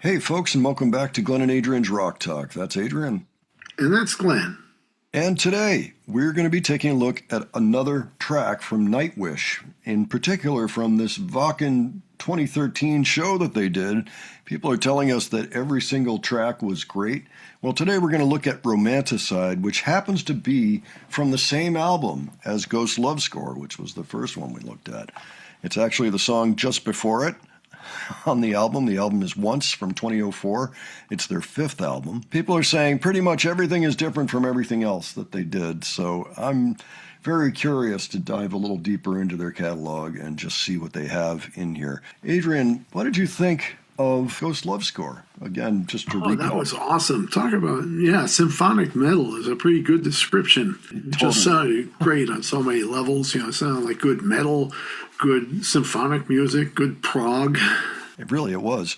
Hey, folks, and welcome back to Glenn and Adrian's Rock Talk. That's Adrian. And that's Glenn. And today, we're going to be taking a look at another track from Nightwish, in particular from this Wacken 2013 show that they did. People are telling us that every single track was great. Well, today we're going to look at Romanticide, which happens to be from the same album as Ghost Love Score, which was the first one we looked at. It's actually the song just before it on the album. The album is Once from 2004. It's their fifth album. People are saying pretty much everything is different from everything else that they did. So I'm very curious to dive a little deeper into their catalog and just see what they have in here. Adrian, what did you think of Ghost Love Score? Again, just to recap. That was awesome. Talk about, symphonic metal is a pretty good description. It just sounded great on so many levels. It sounded like good metal, good symphonic music, good prog. It was.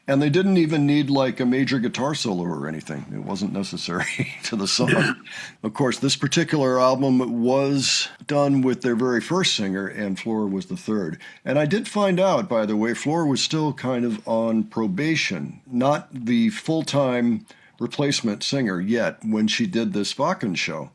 And they didn't even need like a major guitar solo or anything. It wasn't necessary to the song. Yeah. Of course, this particular album was done with their very first singer, and Flora was the third. And I did find out, by the way, Flora was still kind of on probation, not the full-time replacement singer yet when she did this Wacken show.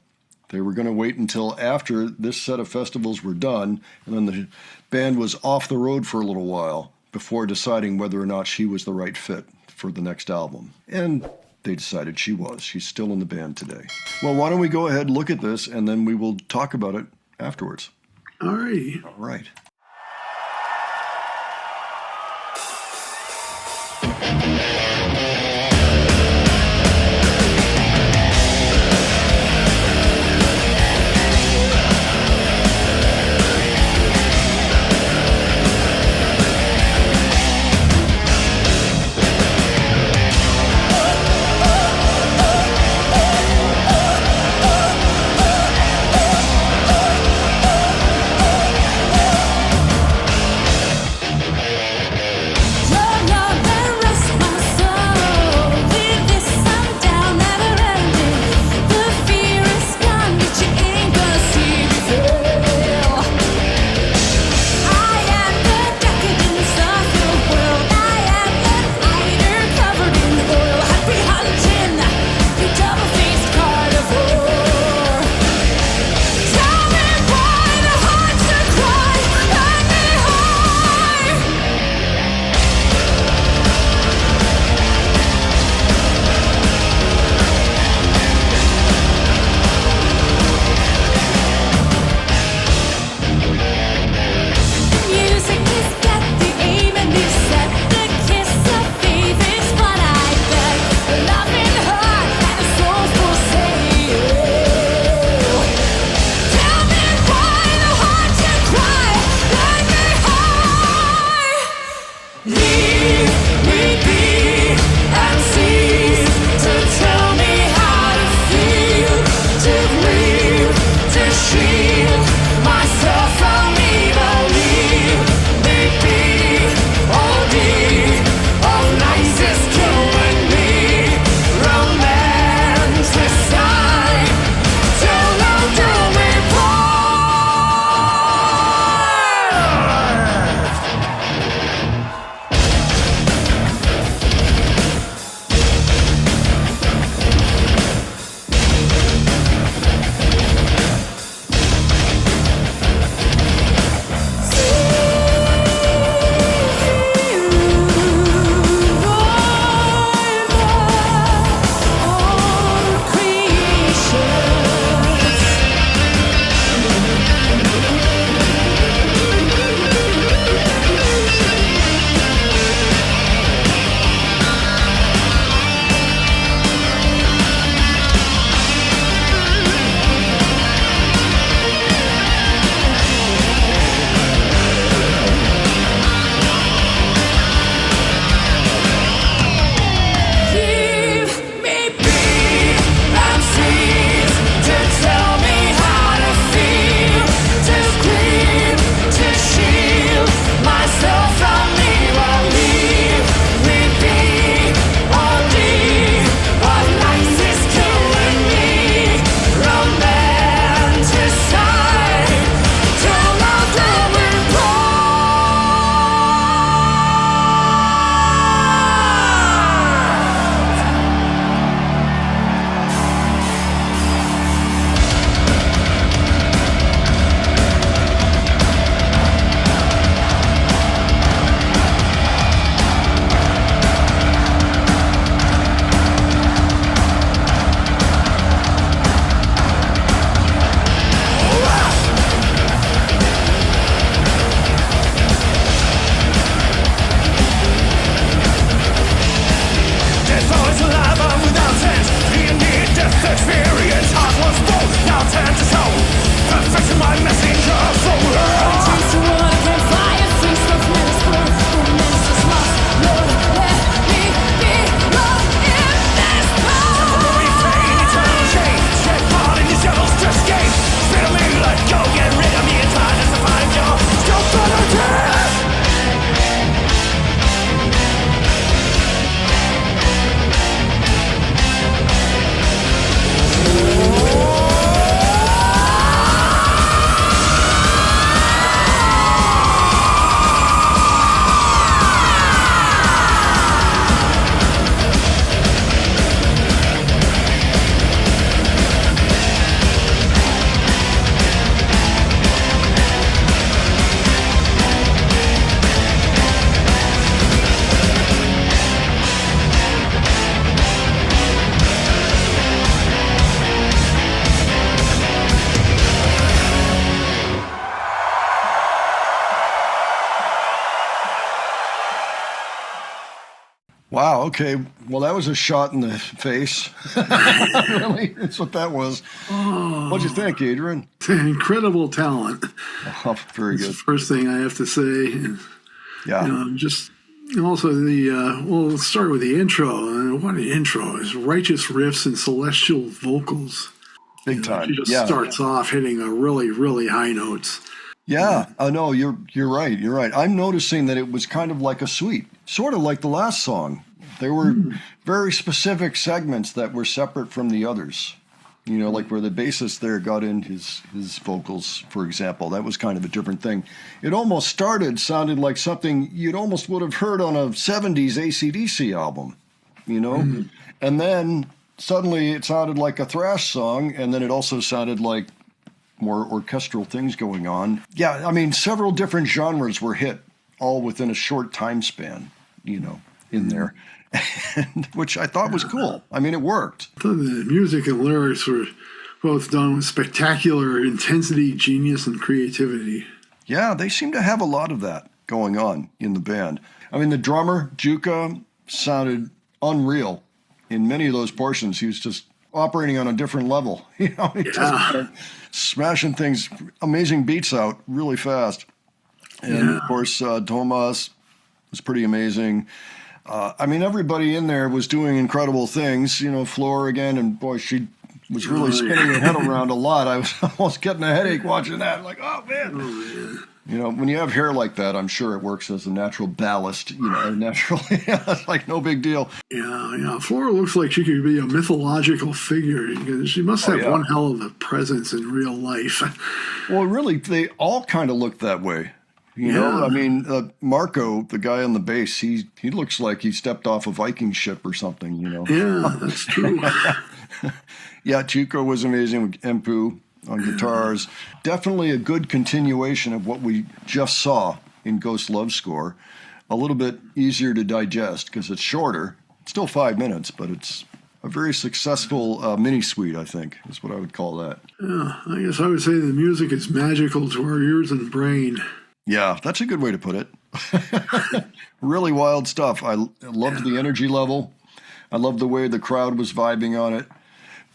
They were going to wait until after this set of festivals were done, and then the band was off the road for a little while before deciding whether or not she was the right fit for the next album. And they decided she was. She's still in the band today. Well, why don't we go ahead and look at this, and then we will talk about it afterwards. All right. All right. Your love and rest my soul. Wow. Okay. Well, that was a shot in the face. Really? That's what that was. Oh, What'd you think, Adrian? incredible talent. Oh, very That's the good. first thing I have to say. And, Yeah. just also let's start with the intro. What an intro. It's righteous riffs and celestial vocals. Big time. She just Yeah. starts off hitting a really, really high notes. Yeah. I know. You're right. You're right. I'm noticing that it was kind of like a suite, sort of like the last song. There were very specific segments that were separate from the others. You know, like where the bassist there got in his vocals, for example. That was kind of a different thing. It almost sounded like something you'd almost would have heard on a 70s AC/DC album, you know? And then suddenly it sounded like a thrash song, and then it also sounded like more orchestral things going on. Yeah, I mean, several different genres were hit all within a short time span, you know, in there. Which I thought was cool. I mean, it worked. I thought the music and lyrics were both done with spectacular intensity, genius, and creativity. Yeah, they seem to have a lot of that going on in the band. I mean, the drummer, Juka, sounded unreal in many of those portions. He was just operating on a different level. You know, he just kind of smashing things, amazing beats out really fast. And of course, Tomas was pretty amazing. I mean, everybody in there was doing incredible things. You know, Floor again, and boy, she was really spinning her head around a lot. I was almost getting a headache watching that. Like, oh man. You know, when you have hair like that, I'm sure it works as a natural ballast. You know, naturally, it's like no big deal. Yeah. Flora looks like she could be a mythological figure. She must have one hell of a presence in real life. Well, really, they all kind of look that way. You know, I mean, Marco, the guy on the bass, he looks like he stepped off a Viking ship or something, you know. Yeah, that's true. Yeah, Chico was amazing with Empu on guitars. Definitely a good continuation of what we just saw in Ghost Love Score. A little bit easier to digest because it's shorter. It's still 5 minutes, but it's a very successful mini suite, I think, is what I would call that. Yeah, I guess I would say the music is magical to our ears and brain. Yeah, that's a good way to put it. Really wild stuff. I loved the energy level. I loved the way the crowd was vibing on it.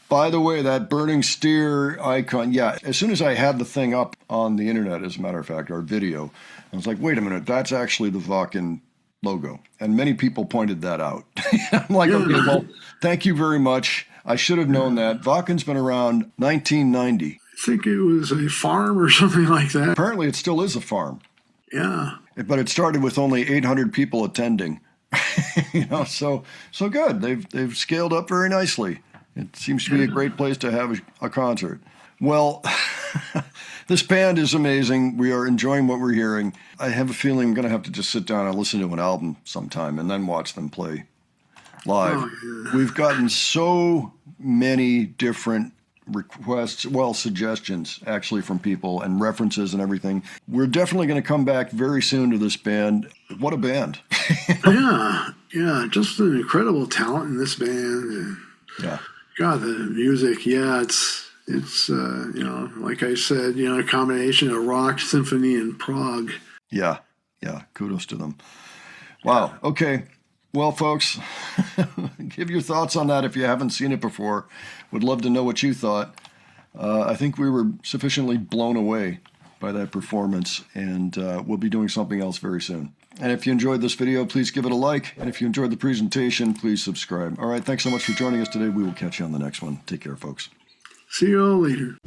By the way, that burning steer icon, as soon as I had the thing up on the internet, as a matter of fact, our video, I was like, wait a minute, that's actually the Wacken logo. And many people pointed that out. I'm like, okay, well, thank you very much. I should have known that. Wacken's been around 1990. I think it was a farm or something like that. Apparently, it still is a farm. Yeah. But it started with only 800 people attending. You know, so good. They've scaled up very nicely. It seems to be a great place to have a concert. Well, this band is amazing. We are enjoying what we're hearing. I have a feeling I'm going to have to just sit down and listen to an album sometime and then watch them play live. Oh, yeah. We've gotten so many different requests, suggestions actually from people and references and everything. We're definitely going to come back very soon to this band. What a band. Yeah, just an incredible talent in this band. Yeah. God, the music, it's like I said, a combination of rock, symphony, and prog. Yeah, kudos to them. Wow, okay. Well, folks, give your thoughts on that if you haven't seen it before. Would love to know what you thought. I think we were sufficiently blown away by that performance, and we'll be doing something else very soon. And if you enjoyed this video, please give it a like. And if you enjoyed the presentation, please subscribe. All right, thanks so much for joining us today. We will catch you on the next one. Take care, folks. See you all later.